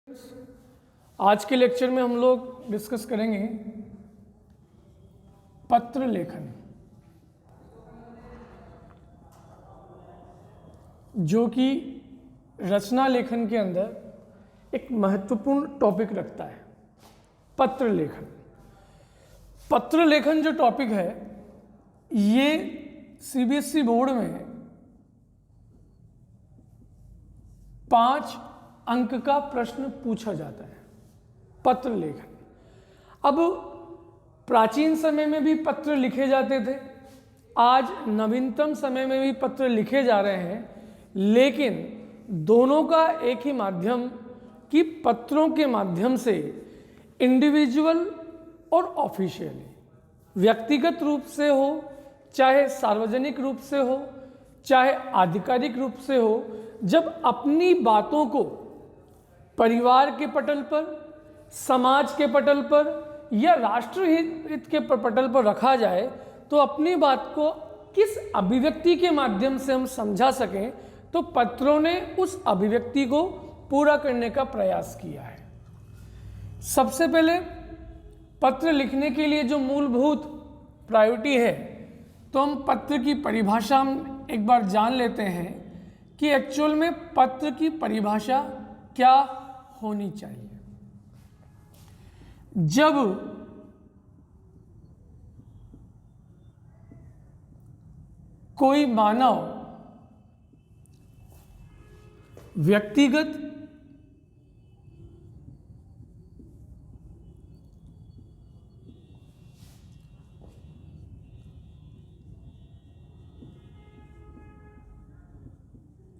आज के लेक्चर में हम लोग डिस्कस करेंगे पत्र लेखन, जो कि रचना लेखन के अंदर एक महत्वपूर्ण टॉपिक रखता है। पत्र लेखन, पत्र लेखन जो टॉपिक है ये सीबीएसई बोर्ड में 5 अंक का प्रश्न पूछा जाता है। पत्र लेखन, अब प्राचीन समय में भी पत्र लिखे जाते थे, आज नवीनतम समय में भी पत्र लिखे जा रहे हैं, लेकिन दोनों का एक ही माध्यम कि पत्रों के माध्यम से इंडिविजुअल और ऑफिशियली, व्यक्तिगत रूप से हो चाहे सार्वजनिक रूप से हो चाहे आधिकारिक रूप से हो, जब अपनी बातों को परिवार के पटल पर, समाज के पटल पर या राष्ट्रहित के पटल पर रखा जाए तो अपनी बात को किस अभिव्यक्ति के माध्यम से हम समझा सकें, तो पत्रों ने उस अभिव्यक्ति को पूरा करने का प्रयास किया है। सबसे पहले पत्र लिखने के लिए जो मूलभूत प्रायोरिटी है, तो हम पत्र की परिभाषा हम एक बार जान लेते हैं कि एक्चुअल में पत्र की परिभाषा क्या होनी चाहिए। जब कोई मानव व्यक्तिगत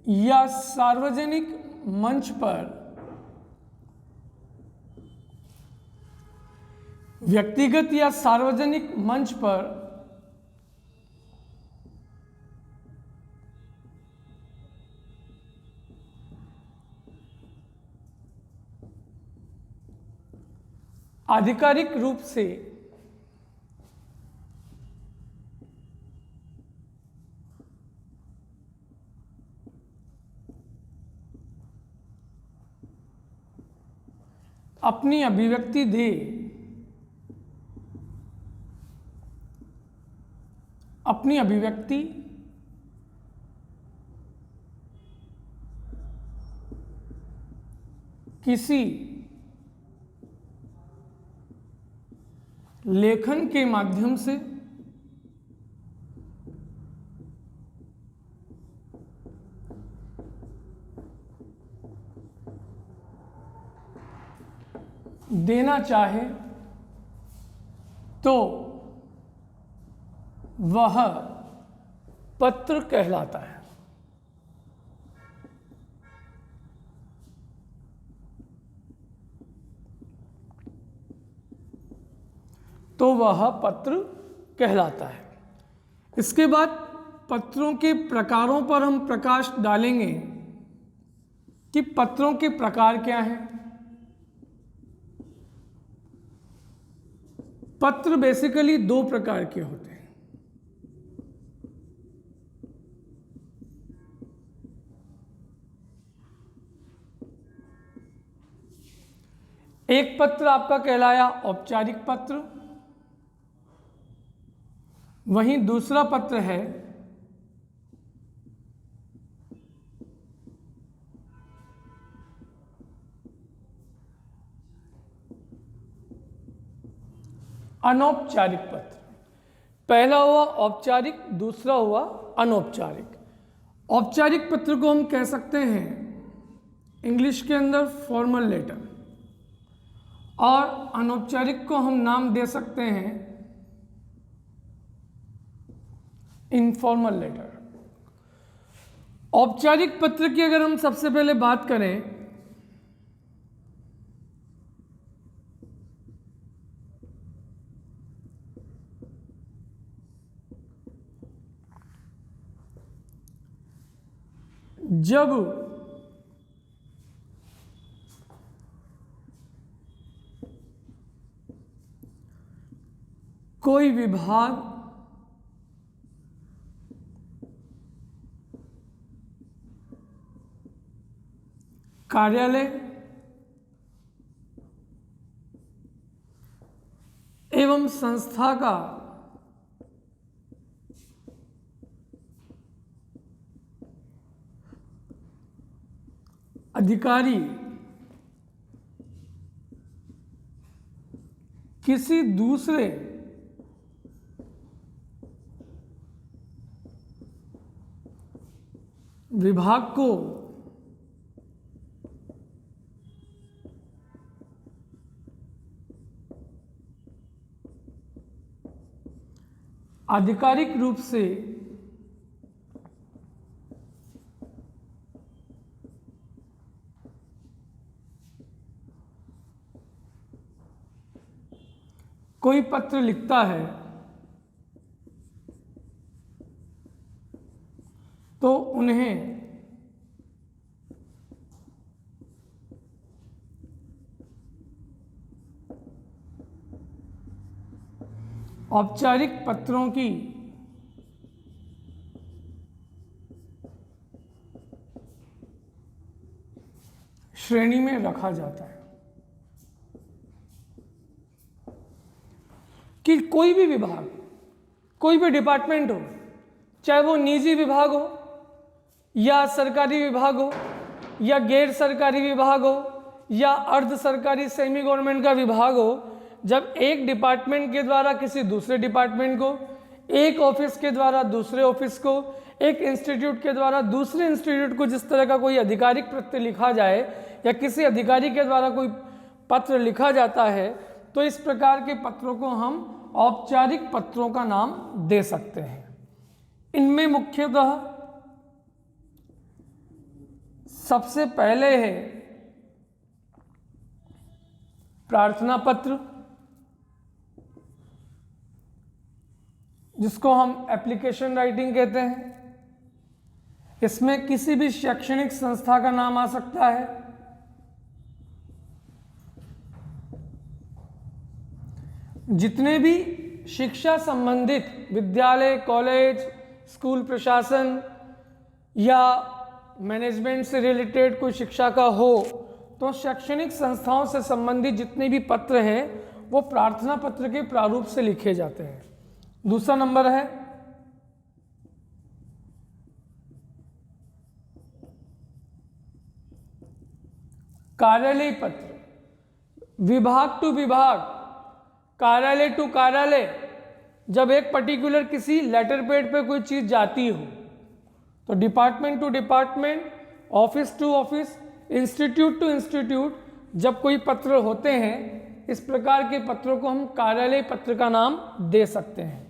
या सार्वजनिक मंच पर व्यक्तिगत या सार्वजनिक मंच पर आधिकारिक रूप से अपनी अभिव्यक्ति दे, अपनी अभिव्यक्ति किसी लेखन के माध्यम से देना चाहे तो वह पत्र कहलाता है। तो वह पत्र कहलाता है। इसके बाद पत्रों के प्रकारों पर हम प्रकाश डालेंगे कि पत्रों के प्रकार क्या हैं। पत्र बेसिकली 2 प्रकार के होते हैं। एक पत्र आपका कहलाया औपचारिक पत्र, वहीं दूसरा पत्र है अनौपचारिक पत्र। पहला हुआ औपचारिक, दूसरा हुआ अनौपचारिक। औपचारिक पत्र को हम कह सकते हैं इंग्लिश के अंदर फॉर्मल लेटर, और अनौपचारिक को हम नाम दे सकते हैं इनफॉर्मल लेटर। औपचारिक पत्र की अगर हम सबसे पहले बात करें जब कोई विभाग कार्यालय संस्था का अधिकारी किसी दूसरे विभाग को आधिकारिक रूप से कोई पत्र लिखता है तो उन्हें औपचारिक पत्रों की श्रेणी में रखा जाता है। कि कोई भी विभाग, कोई भी डिपार्टमेंट हो, चाहे वो निजी विभाग हो या सरकारी विभाग हो या गैर सरकारी विभाग हो या अर्ध सरकारी सेमी गवर्नमेंट का विभाग हो, जब एक डिपार्टमेंट के द्वारा किसी दूसरे डिपार्टमेंट को, एक ऑफिस के द्वारा दूसरे ऑफिस को, एक इंस्टीट्यूट के द्वारा दूसरे इंस्टीट्यूट को जिस तरह का कोई आधिकारिक पत्र लिखा जाए या किसी अधिकारी के द्वारा कोई पत्र लिखा जाता है, तो इस प्रकार के पत्रों को हम औपचारिक पत्रों का नाम दे सकते हैं। इनमें मुख्यतः सबसे पहले है प्रार्थना पत्र, जिसको हम एप्लीकेशन राइटिंग कहते हैं। इसमें किसी भी शैक्षणिक संस्था का नाम आ सकता है। जितने भी शिक्षा संबंधित विद्यालय, कॉलेज, स्कूल प्रशासन या मैनेजमेंट से रिलेटेड कोई शिक्षा का हो, तो शैक्षणिक संस्थाओं से संबंधित जितने भी पत्र हैं वो प्रार्थना पत्र के प्रारूप से लिखे जाते हैं। दूसरा नंबर है कार्यालय पत्र। विभाग टू विभाग, कार्यालय टू कार्यालय, जब एक पर्टिकुलर किसी लेटर पैड पे कोई चीज जाती हो, तो department to department, office to office, institute to institute जब कोई पत्र होते हैं, इस प्रकार के पत्रों को हम कार्यालय पत्र का नाम दे सकते हैं।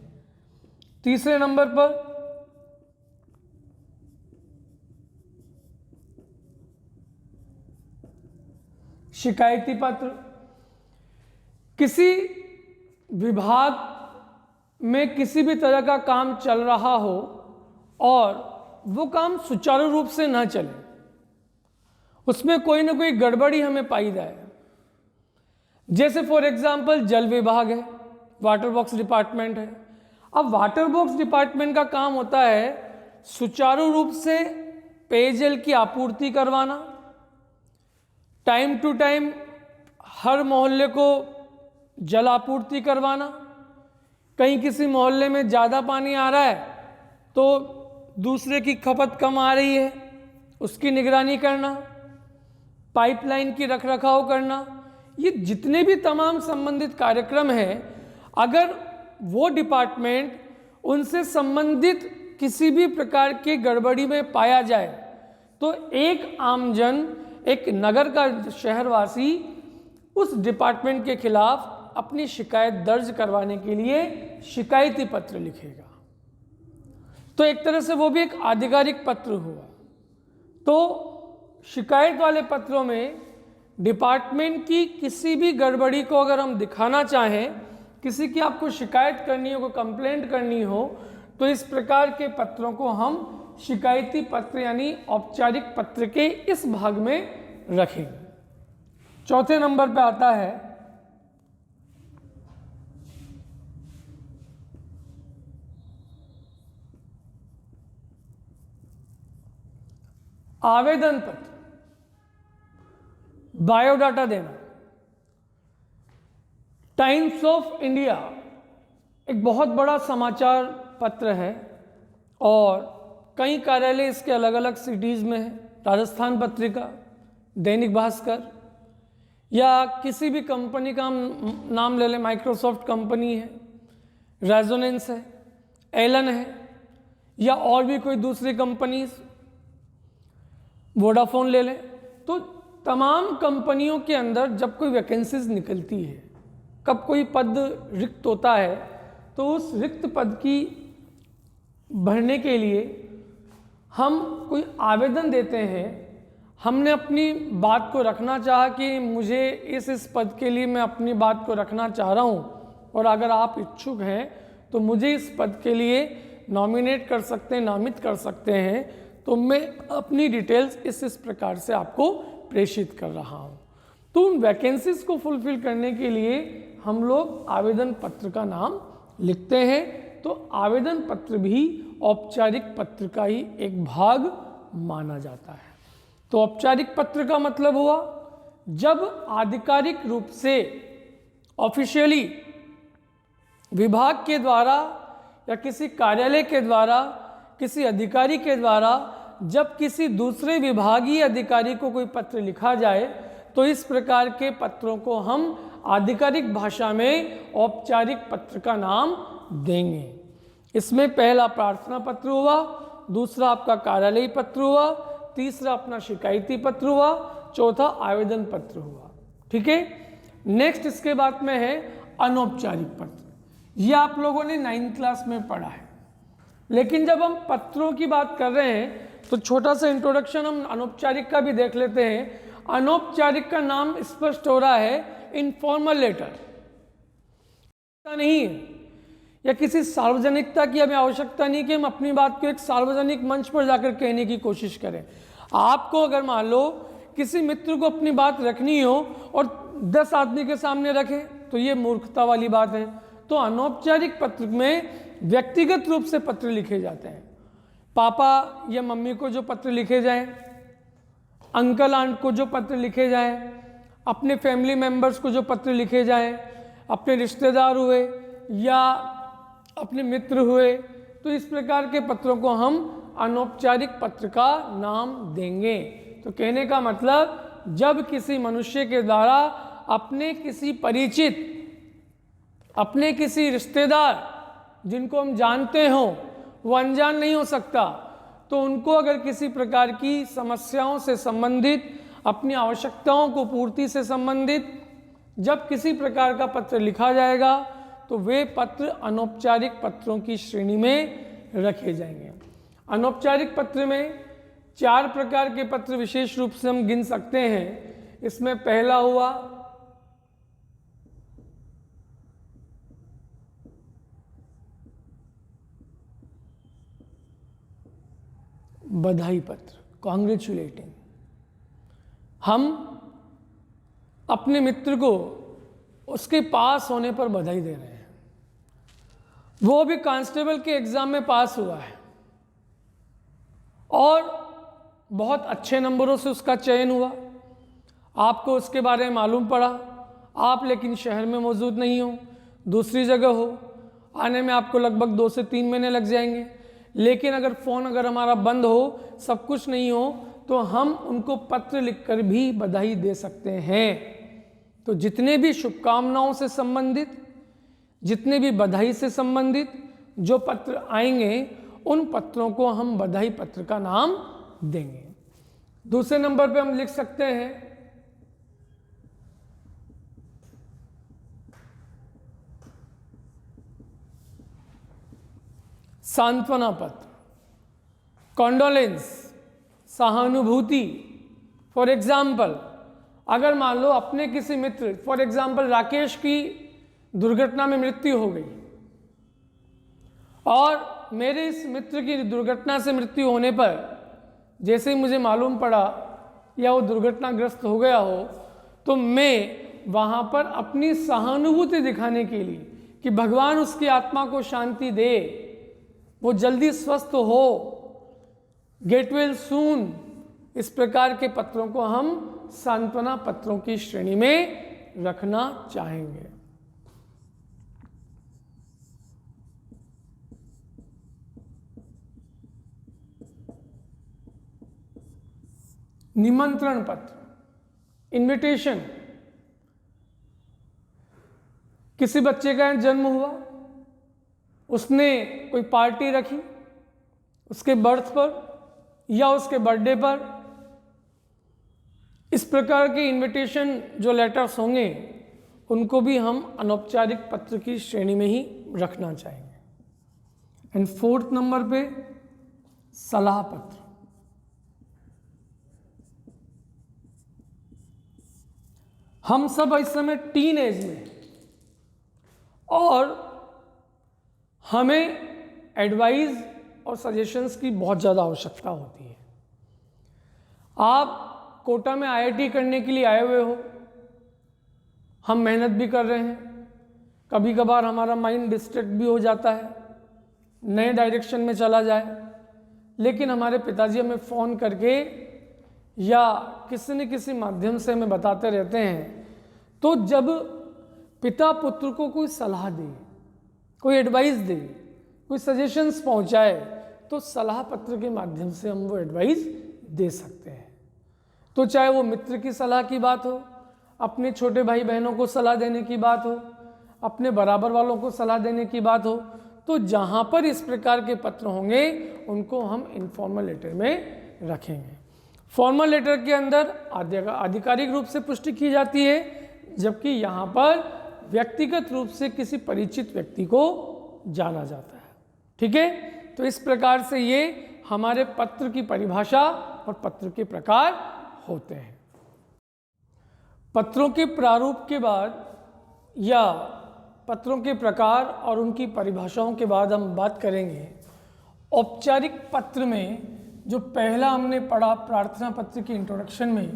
तीसरे नंबर पर शिकायती पत्र। किसी विभाग में किसी भी तरह का काम चल रहा हो और वो काम सुचारू रूप से ना चले, उसमें कोई ना कोई गड़बड़ी हमें पाई जाए, जैसे फॉर एग्जांपल जल विभाग है, वाटर वर्क्स डिपार्टमेंट है। अब वाटर वर्क्स डिपार्टमेंट का काम होता है सुचारू रूप से पेयजल की आपूर्ति करवाना, टाइम टू टाइम हर मोहल्ले को जल आपूर्ति करवाना। कहीं किसी मोहल्ले में ज़्यादा पानी आ रहा है तो दूसरे की खपत कम आ रही है, उसकी निगरानी करना, पाइपलाइन की रखरखाव करना। ये जितने भी तमाम संबंधित कार्यक्रम हैं, अगर वो डिपार्टमेंट उनसे संबंधित किसी भी प्रकार की गड़बड़ी में पाया जाए, तो एक आमजन, एक नगर का शहरवासी उस डिपार्टमेंट के खिलाफ अपनी शिकायत दर्ज करवाने के लिए शिकायती पत्र लिखेगा। तो एक तरह से वो भी एक आधिकारिक पत्र हुआ। तो शिकायत वाले पत्रों में डिपार्टमेंट की किसी भी गड़बड़ी को अगर हम दिखाना चाहें, किसी की आपको शिकायत करनी हो, कोई कंप्लेंट करनी हो, तो इस प्रकार के पत्रों को हम शिकायती पत्र यानी औपचारिक पत्र के इस भाग में रखेंगे। चौथे नंबर पे आता है आवेदन पत्र, बायोडाटा देना। टाइम्स ऑफ इंडिया एक बहुत बड़ा समाचार पत्र है और कई कार्यालय इसके अलग अलग सिटीज़ में है। राजस्थान पत्रिका, दैनिक भास्कर, या किसी भी कंपनी का हम नाम ले लें, माइक्रोसॉफ्ट कंपनी है, रेजोनेंस है, एलन है, या और भी कोई दूसरी कंपनीज, वोडाफोन ले लें। तो तमाम कंपनियों के अंदर जब कोई वैकेंसीज निकलती है, कब कोई पद रिक्त होता है, तो उस रिक्त पद की भरने के लिए हम कोई आवेदन देते हैं। हमने अपनी बात को रखना चाहा कि मुझे इस पद के लिए मैं अपनी बात को रखना चाह रहा हूँ और अगर आप इच्छुक हैं तो मुझे इस पद के लिए नॉमिनेट कर सकते हैं, नामित कर सकते हैं। तो मैं अपनी डिटेल्स इस प्रकार से आपको प्रेषित कर रहा हूँ। तो उन वैकेंसीज को फुलफिल करने के लिए हम लोग आवेदन पत्र का नाम लिखते हैं। तो आवेदन पत्र भी औपचारिक पत्र का ही एक भाग माना जाता है। तो औपचारिक पत्र का मतलब हुआ जब आधिकारिक रूप से ऑफिशियली विभाग के द्वारा या किसी कार्यालय के द्वारा, किसी अधिकारी के द्वारा जब किसी दूसरे विभागीय अधिकारी को कोई पत्र लिखा जाए तो इस प्रकार के पत्रों को हम आधिकारिक भाषा में औपचारिक पत्र का नाम देंगे। इसमें पहला प्रार्थना पत्र हुआ, दूसरा आपका कार्यालयी पत्र हुआ, तीसरा अपना शिकायती पत्र हुआ, चौथा आवेदन पत्र हुआ। ठीक है। नेक्स्ट इसके बाद में है अनौपचारिक पत्र। ये आप लोगों ने 9th क्लास में पढ़ा है, लेकिन जब हम पत्रों की बात कर रहे हैं तो छोटा सा इंट्रोडक्शन हम अनौपचारिक का भी देख लेते हैं। अनौपचारिक का नाम स्पष्ट हो रहा है इनफॉर्मल लेटर, नहीं है या किसी सार्वजनिकता की हमें आवश्यकता नहीं कि हम अपनी बात को एक सार्वजनिक मंच पर जाकर कहने की कोशिश करें। आपको अगर मान लो किसी मित्र को अपनी बात रखनी हो और 10 आदमी के सामने रखें तो ये मूर्खता वाली बात है। तो अनौपचारिक पत्र में व्यक्तिगत रूप से पत्र लिखे जाते हैं। पापा या मम्मी को जो पत्र लिखे जाएं, अंकल आंट को जो पत्र लिखे जाएं, अपने फैमिली मेंबर्स को जो पत्र लिखे जाएं, अपने रिश्तेदार हुए या अपने मित्र हुए, तो इस प्रकार के पत्रों को हम अनौपचारिक पत्र का नाम देंगे। तो कहने का मतलब जब किसी मनुष्य के द्वारा अपने किसी परिचित, अपने किसी रिश्तेदार जिनको हम जानते हों, वो अनजान नहीं हो सकता, तो उनको अगर किसी प्रकार की समस्याओं से संबंधित, अपनी आवश्यकताओं को पूर्ति से संबंधित जब किसी प्रकार का पत्र लिखा जाएगा तो वे पत्र अनौपचारिक पत्रों की श्रेणी में रखे जाएंगे। अनौपचारिक पत्र में 4 प्रकार के पत्र विशेष रूप से हम गिन सकते हैं। इसमें पहला हुआ बधाई पत्र, कॉन्ग्रेचुलेटिंग। हम अपने मित्र को उसके पास होने पर बधाई दे रहे हैं। वो भी कांस्टेबल के एग्जाम में पास हुआ है और बहुत अच्छे नंबरों से उसका चयन हुआ। आपको उसके बारे में मालूम पड़ा, आप लेकिन शहर में मौजूद नहीं हो, दूसरी जगह हो, आने में आपको लगभग 2 से 3 महीने लग जाएंगे। लेकिन अगर फ़ोन अगर हमारा बंद हो, सब कुछ नहीं हो, तो हम उनको पत्र लिखकर भी बधाई दे सकते हैं। तो जितने भी शुभकामनाओं से संबंधित, जितने भी बधाई से संबंधित जो पत्र आएंगे, उन पत्रों को हम बधाई पत्र का नाम देंगे। दूसरे नंबर पे हम लिख सकते हैं सांत्वना पत्र, कॉन्डोलेंस, सहानुभूति। फॉर एग्जाम्पल, अगर मान लो अपने किसी मित्र, फॉर एग्जाम्पल राकेश की दुर्घटना में मृत्यु हो गई और मेरे इस मित्र की दुर्घटना से मृत्यु होने पर जैसे ही मुझे मालूम पड़ा या वो दुर्घटनाग्रस्त हो गया हो, तो मैं वहाँ पर अपनी सहानुभूति दिखाने के लिए कि भगवान उसकी आत्मा को शांति दे, वो जल्दी स्वस्थ हो, गेट वेल सून, इस प्रकार के पत्रों को हम सांत्वना पत्रों की श्रेणी में रखना चाहेंगे। निमंत्रण पत्र, इनविटेशन। किसी बच्चे का जन्म हुआ, उसने कोई पार्टी रखी उसके बर्थ पर या उसके बर्थडे पर, इस प्रकार के इनविटेशन जो लेटर्स होंगे उनको भी हम अनौपचारिक पत्र की श्रेणी में ही रखना चाहेंगे। एंड 4th नंबर पे सलाह पत्र। हम सब इस समय टीन एज में हैं और हमें एडवाइस और सजेशंस की बहुत ज़्यादा आवश्यकता होती है। आप कोटा में आईआईटी करने के लिए आए हुए हो, हम मेहनत भी कर रहे हैं, कभी कभार हमारा माइंड डिस्ट्रैक्ट भी हो जाता है, नए डायरेक्शन में चला जाए, लेकिन हमारे पिताजी हमें फ़ोन करके या किसी न किसी माध्यम से हमें बताते रहते हैं। तो जब पिता पुत्र को कोई सलाह दे, कोई एडवाइस दे, कोई सजेशंस पहुंचाए, तो सलाह पत्र के माध्यम से हम वो एडवाइस दे सकते हैं। तो चाहे वो मित्र की सलाह की बात हो, अपने छोटे भाई बहनों को सलाह देने की बात हो, अपने बराबर वालों को सलाह देने की बात हो, तो जहाँ पर इस प्रकार के पत्र होंगे उनको हम इनफॉर्मल लेटर में रखेंगे। फॉर्मल लेटर के अंदर आधिकारिक रूप से पुष्टि की जाती है, जबकि यहाँ पर व्यक्तिगत रूप से किसी परिचित व्यक्ति को जाना जाता है। ठीक है, तो इस प्रकार से ये हमारे पत्र की परिभाषा और पत्र के प्रकार होते हैं। पत्रों के प्रारूप के बाद या पत्रों के प्रकार और उनकी परिभाषाओं के बाद हम बात करेंगे औपचारिक पत्र में। जो पहला हमने पढ़ा प्रार्थना पत्र की इंट्रोडक्शन में,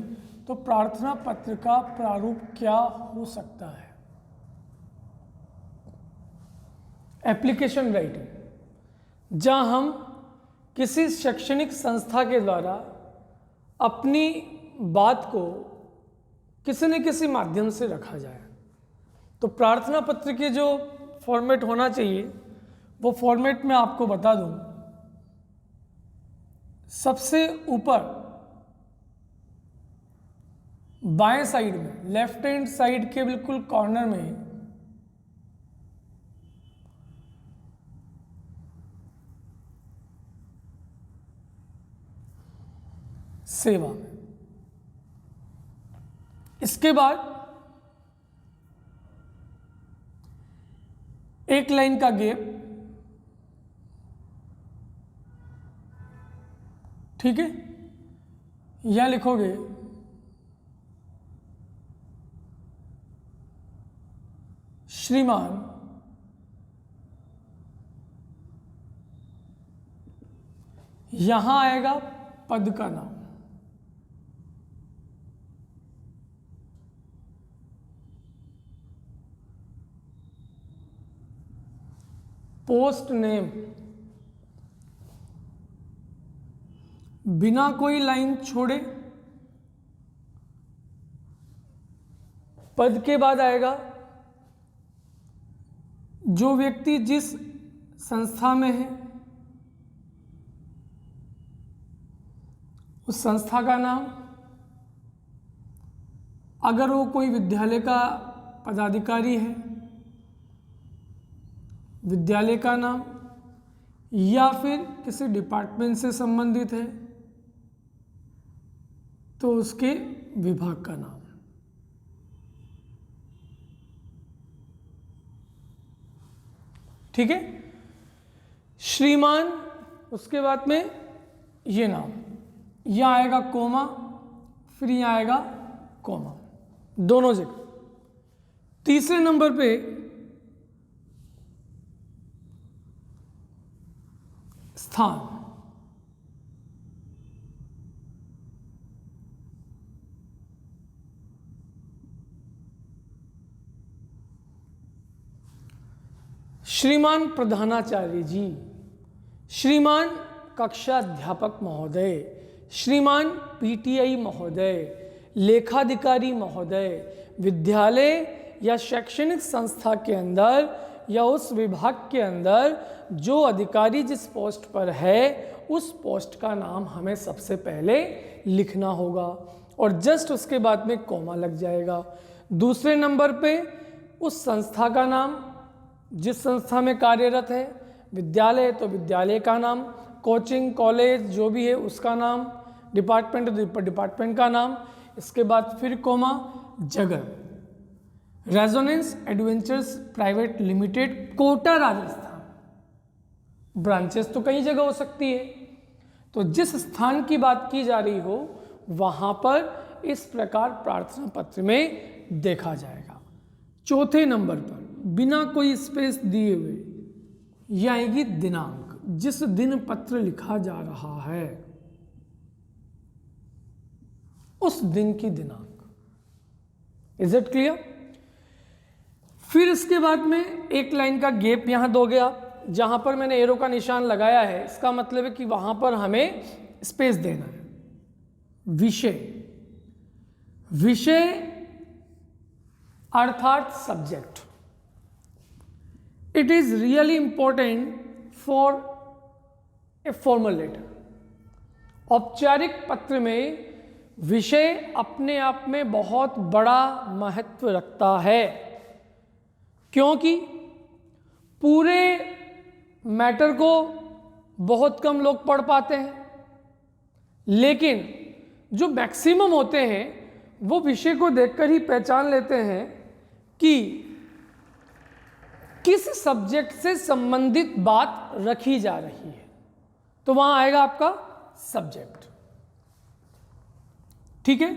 तो प्रार्थना पत्र का प्रारूप क्या हो सकता है। एप्लीकेशन राइटिंग, जहां हम किसी शैक्षणिक संस्था के द्वारा अपनी बात को किसी न किसी माध्यम से रखा जाए। तो प्रार्थना पत्र के जो फॉर्मेट होना चाहिए वो फॉर्मेट मैं आपको बता दूं। सबसे ऊपर बाएं साइड में, लेफ्ट हैंड साइड के बिल्कुल कॉर्नर में सेवा में, इसके बाद एक लाइन का गैप, ठीक है, यह लिखोगे श्रीमान यहां आएगा पद का नाम, पोस्ट नेम, बिना कोई लाइन छोड़े पद के बाद आएगा जो व्यक्ति जिस संस्था में है उस संस्था का नाम, अगर वो कोई विद्यालय का पदाधिकारी है विद्यालय का नाम, या फिर किसी डिपार्टमेंट से संबंधित है तो उसके विभाग का नाम। ठीक है, श्रीमान, उसके बाद में ये नाम, यहां आएगा कोमा, फिर यहां आएगा कोमा, दोनों जगह। तीसरे नंबर पे स्थान, श्रीमान प्रधानाचार्य जी, श्रीमान कक्षा अध्यापक महोदय, श्रीमान पीटीआई महोदय, लेखाधिकारी महोदय, विद्यालय या शैक्षणिक संस्था के अंदर या उस विभाग के अंदर जो अधिकारी जिस पोस्ट पर है उस पोस्ट का नाम हमें सबसे पहले लिखना होगा और जस्ट उसके बाद में कॉमा लग जाएगा। दूसरे नंबर पे उस संस्था का नाम, जिस संस्था में कार्यरत है, विद्यालय तो विद्यालय का नाम, कोचिंग कॉलेज जो भी है उसका नाम, डिपार्टमेंट तो डिपार्टमेंट का नाम, इसके बाद फिर कोमा, जगह, Resonance Adventures private limited, Kota Rajasthan. Branches तो कई जगह हो सकती है, तो जिस स्थान की बात की जा रही हो वहां पर इस प्रकार प्रार्थना पत्र में देखा जाएगा। चौथे नंबर पर बिना कोई स्पेस दिए हुए ये आएगी दिनांक, जिस दिन पत्र लिखा जा रहा है उस दिन की दिनांक। Is it clear? फिर इसके बाद में एक लाइन का गैप यहां दोगे आप, जहां पर मैंने एरो का निशान लगाया है इसका मतलब है कि वहां पर हमें स्पेस देना है। विषय, विषय अर्थात subject. It is really important for a formal letter. औपचारिक पत्र में विषय अपने आप में बहुत बड़ा महत्व रखता है, क्योंकि पूरे मैटर को बहुत कम लोग पढ़ पाते हैं, लेकिन जो मैक्सिमम होते हैं वो विषय को देखकर ही पहचान लेते हैं कि किस सब्जेक्ट से संबंधित बात रखी जा रही है। तो वहां आएगा आपका सब्जेक्ट। ठीक है,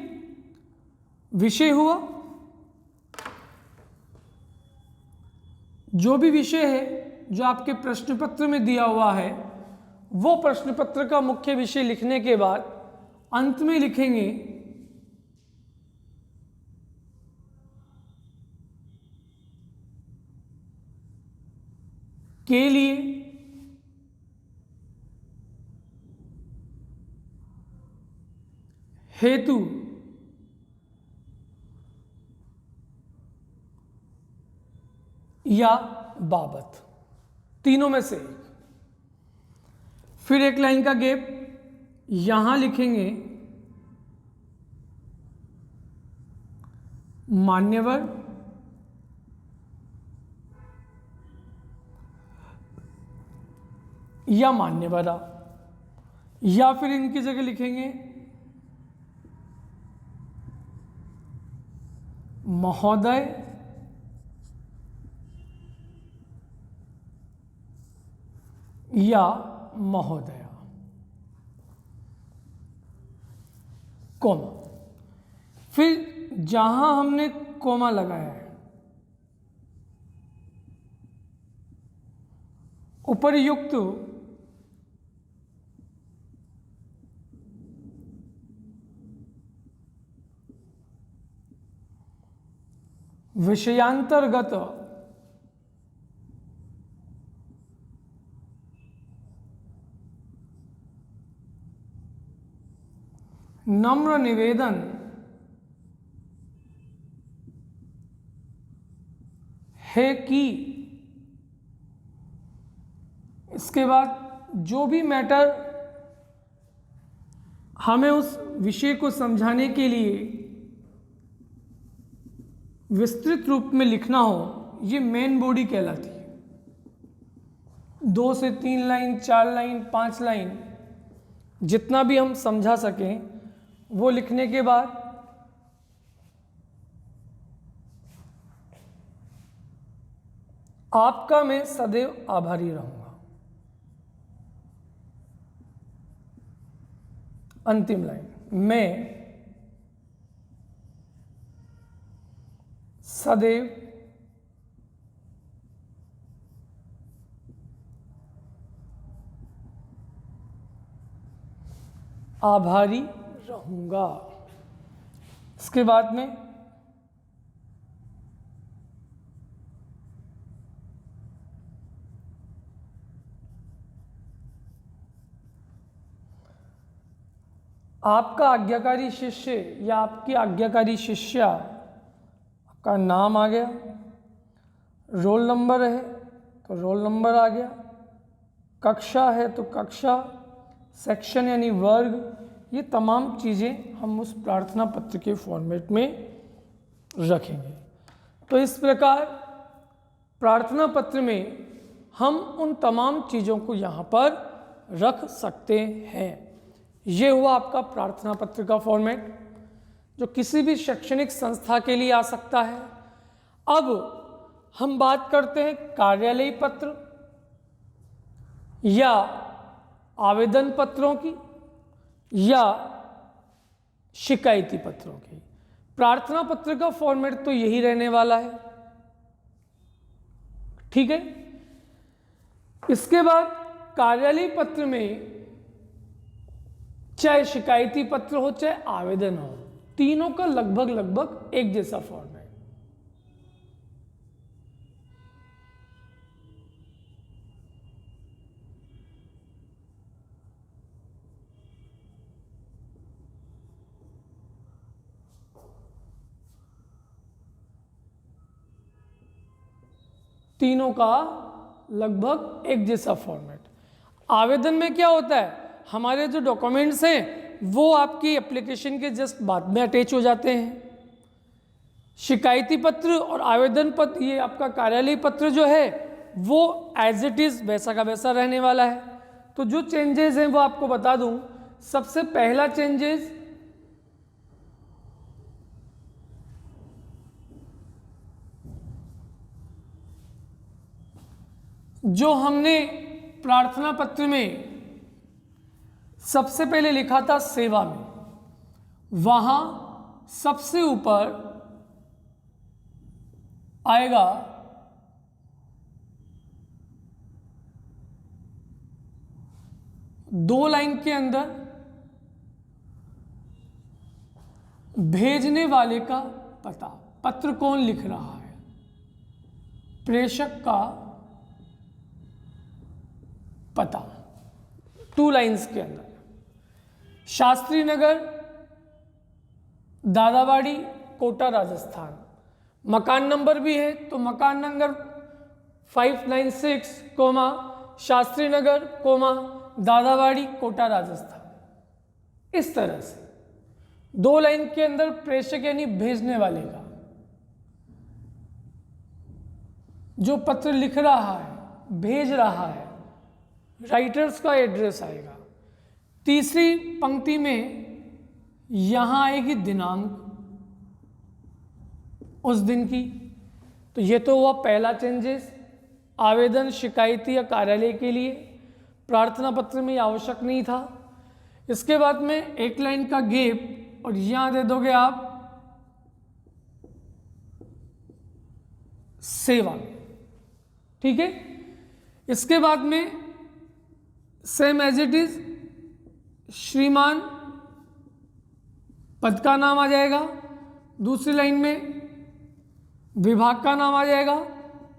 विषय हुआ। जो भी विषय है जो आपके प्रश्न पत्र में दिया हुआ है वो प्रश्न पत्र का मुख्य विषय लिखने के बाद अंत में लिखेंगे के लिए, हेतु, या बाबत, तीनों में से एक। फिर एक लाइन का गैप, यहां लिखेंगे मान्यवर या मान्यवरा, या फिर इनकी जगह लिखेंगे महोदय या महोदया, कोमा। फिर जहां हमने कोमा लगाया है उपर्युक्त विषयांतर्गत नम्र निवेदन है कि, इसके बाद जो भी मैटर हमें उस विषय को समझाने के लिए विस्तृत रूप में लिखना हो, ये मेन बॉडी कहलाती है। 2 से 3 लाइन, 4 लाइन, 5 लाइन, जितना भी हम समझा सकें वो लिखने के बाद आपका मैं सदैव आभारी रहूंगा। अंतिम लाइन, मैं सदैव आभारी रहूंगा। इसके बाद में आपका आज्ञाकारी शिष्य या आपकी आज्ञाकारी शिष्या का नाम आ गया, रोल नंबर है तो रोल नंबर आ गया, कक्षा है तो कक्षा, सेक्शन यानी वर्ग, ये तमाम चीज़ें हम उस प्रार्थना पत्र के फॉर्मेट में रखेंगे। तो इस प्रकार प्रार्थना पत्र में हम उन तमाम चीज़ों को यहाँ पर रख सकते हैं। ये हुआ आपका प्रार्थना पत्र का फॉर्मेट जो किसी भी शैक्षणिक संस्था के लिए आ सकता है। अब हम बात करते हैं कार्यालयीय पत्र या आवेदन पत्रों की या शिकायती पत्रों की। प्रार्थना पत्र का फॉर्मेट तो यही रहने वाला है, ठीक है। इसके बाद कार्यालयीय पत्र में चाहे शिकायती पत्र हो चाहे आवेदन हो, तीनों का लगभग एक जैसा फॉर्मेट। तीनों का लगभग एक जैसा फॉर्मेट। आवेदन में क्या होता है, हमारे जो डॉक्यूमेंट्स हैं वो आपकी एप्लीकेशन के जस्ट बाद में अटैच हो जाते हैं। शिकायती पत्र और आवेदन पत्र, ये आपका कार्यालयीय पत्र जो है वो एज इट इज़ वैसा का वैसा रहने वाला है। तो जो चेंजेस हैं वो आपको बता दूं। सबसे पहला चेंजेस जो हमने प्रार्थना पत्र में सबसे पहले लिखा था सेवा में, वहां सबसे ऊपर आएगा दो लाइन के अंदर भेजने वाले का पता, पत्र कौन लिख रहा है, प्रेषक का पता, 2 लाइन्स के अंदर। शास्त्री नगर, दादावाड़ी, कोटा, राजस्थान। मकान नंबर भी है तो मकान नंबर 596, शास्त्री नगर, दादावाड़ी, कोटा, राजस्थान। इस तरह से 2 लाइन के अंदर प्रेषक यानी भेजने वाले का, जो पत्र लिख रहा है, भेज रहा है, राइटर्स का एड्रेस आएगा। तीसरी पंक्ति में यहां आएगी दिनांक उस दिन की। तो ये तो हुआ पहला चेंजेस आवेदन, शिकायती या कार्यालय के लिए। प्रार्थना पत्र में आवश्यक नहीं था। इसके बाद में एक लाइन का गैप और यहां दे दोगे आप सेवा, ठीक है। इसके बाद में सेम एज इट इज श्रीमान, पद का नाम आ जाएगा। दूसरी लाइन में विभाग का नाम आ जाएगा।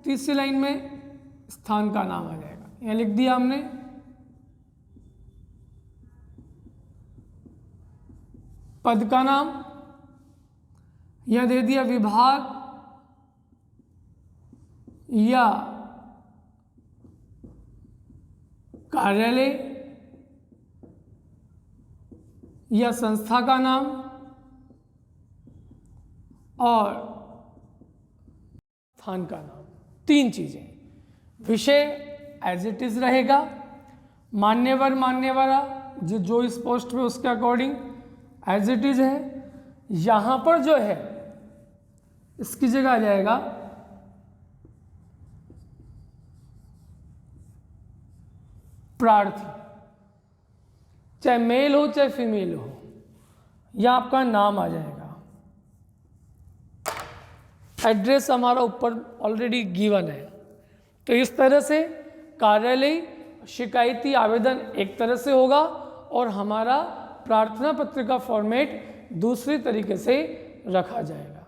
तीसरी लाइन में स्थान का नाम आ जाएगा। यहां लिख दिया हमने। पद का नाम यहां दे दिया, विभाग या कार्यालय या संस्था का नाम, और स्थान का नाम। 3 चीजें। विषय एज इट इज रहेगा, मान्यवर मान्यवरा जो इस पोस्ट पे उसके अकॉर्डिंग एज इट इज है। यहां पर जो है इसकी जगह आ जाएगा प्रार्थी, चाहे मेल हो चाहे फीमेल हो, यह आपका नाम आ जाएगा। एड्रेस हमारा ऊपर ऑलरेडी गिवन है। तो इस तरह से कार्यालय शिकायती आवेदन एक तरह से होगा और हमारा प्रार्थना पत्र का फॉर्मेट दूसरी तरीके से रखा जाएगा।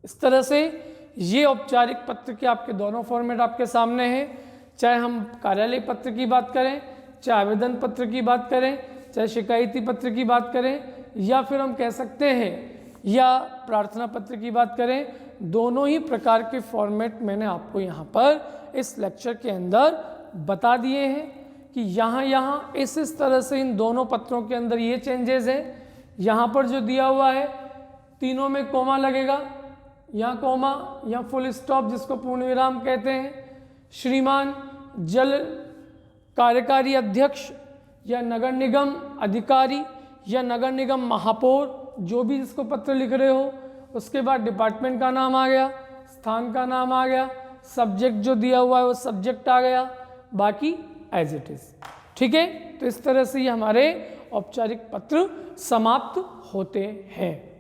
इस तरह से ये औपचारिक पत्र के आपके दोनों फॉर्मेट आपके सामने हैं। चाहे हम कार्यालय पत्र की बात करें, चाहे आवेदन पत्र की बात करें, चाहे शिकायती पत्र की बात करें, या फिर हम कह सकते हैं या प्रार्थना पत्र की बात करें, दोनों ही प्रकार के फॉर्मेट मैंने आपको यहाँ पर इस लेक्चर के अंदर बता दिए हैं। कि यहाँ इस तरह से इन दोनों पत्रों के अंदर ये चेंजेस है। यहाँ पर जो दिया हुआ है तीनों में कोमा लगेगा, यहाँ कोमा, यहाँ फुल स्टॉप जिसको पूर्ण विराम कहते हैं। श्रीमान जल कार्यकारी अध्यक्ष या नगर निगम अधिकारी या नगर निगम महापौर, जो भी जिसको पत्र लिख रहे हो, उसके बाद डिपार्टमेंट का नाम आ गया, स्थान का नाम आ गया, सब्जेक्ट जो दिया हुआ है वो सब्जेक्ट आ गया, बाकी एज इट इज। ठीक है, तो इस तरह से ये हमारे औपचारिक पत्र समाप्त होते हैं।